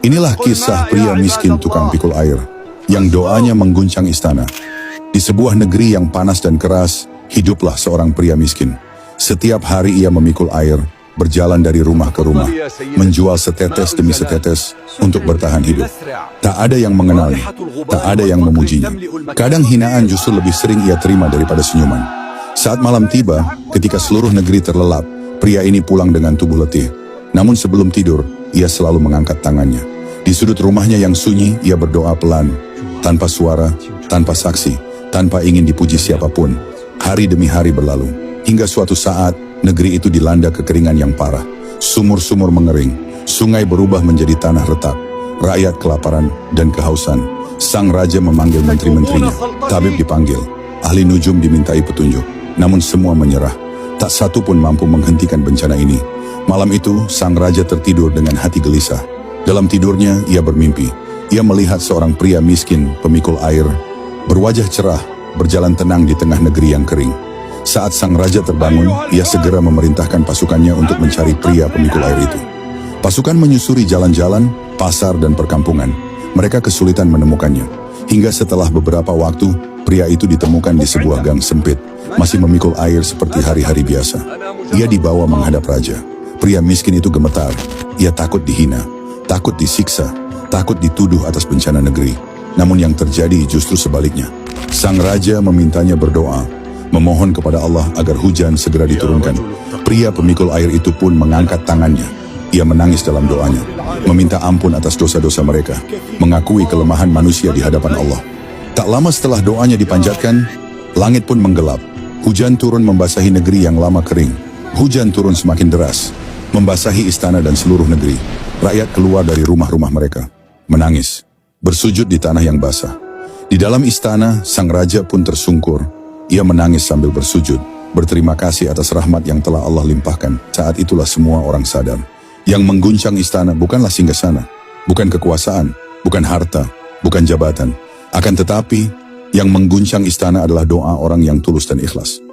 Inilah kisah pria miskin tukang pikul air, yang doanya mengguncang istana. Di sebuah negeri yang panas dan keras, hiduplah seorang pria miskin. Setiap hari ia memikul air, berjalan dari rumah ke rumah, menjual setetes demi setetes untuk bertahan hidup. Tak ada yang mengenalnya, tak ada yang memujinya. Kadang hinaan justru lebih sering ia terima daripada senyuman. Saat malam tiba, ketika seluruh negeri terlelap, pria ini pulang dengan tubuh letih. Namun sebelum tidur, ia selalu mengangkat tangannya. Di sudut rumahnya yang sunyi, ia berdoa pelan, tanpa suara, tanpa saksi, tanpa ingin dipuji siapapun. Hari demi hari berlalu, hingga suatu saat, negeri itu dilanda kekeringan yang parah. Sumur-sumur mengering, sungai berubah menjadi tanah retak, rakyat kelaparan dan kehausan. Sang raja memanggil menteri-menterinya, tabib dipanggil, ahli nujum dimintai petunjuk. Namun semua menyerah, tak satu pun mampu menghentikan bencana ini. Malam itu, sang raja tertidur dengan hati gelisah. Dalam tidurnya, ia bermimpi. Ia melihat seorang pria miskin, pemikul air, berwajah cerah, berjalan tenang di tengah negeri yang kering. Saat sang raja terbangun, ia segera memerintahkan pasukannya untuk mencari pria pemikul air itu. Pasukan menyusuri jalan-jalan, pasar dan perkampungan. Mereka kesulitan menemukannya. Hingga setelah beberapa waktu, pria itu ditemukan di sebuah gang sempit, masih memikul air seperti hari-hari biasa. Ia dibawa menghadap raja. Pria miskin itu gemetar. Ia takut dihina, takut disiksa, takut dituduh atas bencana negeri. Namun yang terjadi justru sebaliknya. Sang raja memintanya berdoa, memohon kepada Allah agar hujan segera diturunkan. Pria pemikul air itu pun mengangkat tangannya. Ia menangis dalam doanya, meminta ampun atas dosa-dosa mereka, mengakui kelemahan manusia di hadapan Allah. Tak lama setelah doanya dipanjatkan, langit pun menggelap. Hujan turun membasahi negeri yang lama kering. Hujan turun semakin deras, membasahi istana dan seluruh negeri. Rakyat keluar dari rumah-rumah mereka, menangis, bersujud di tanah yang basah. Di dalam istana, sang raja pun tersungkur. Ia menangis sambil bersujud, berterima kasih atas rahmat yang telah Allah limpahkan. Saat itulah semua orang sadar. Yang mengguncang istana bukanlah singgasana, bukan kekuasaan, bukan harta, bukan jabatan. Akan tetapi, yang mengguncang istana adalah doa orang yang tulus dan ikhlas.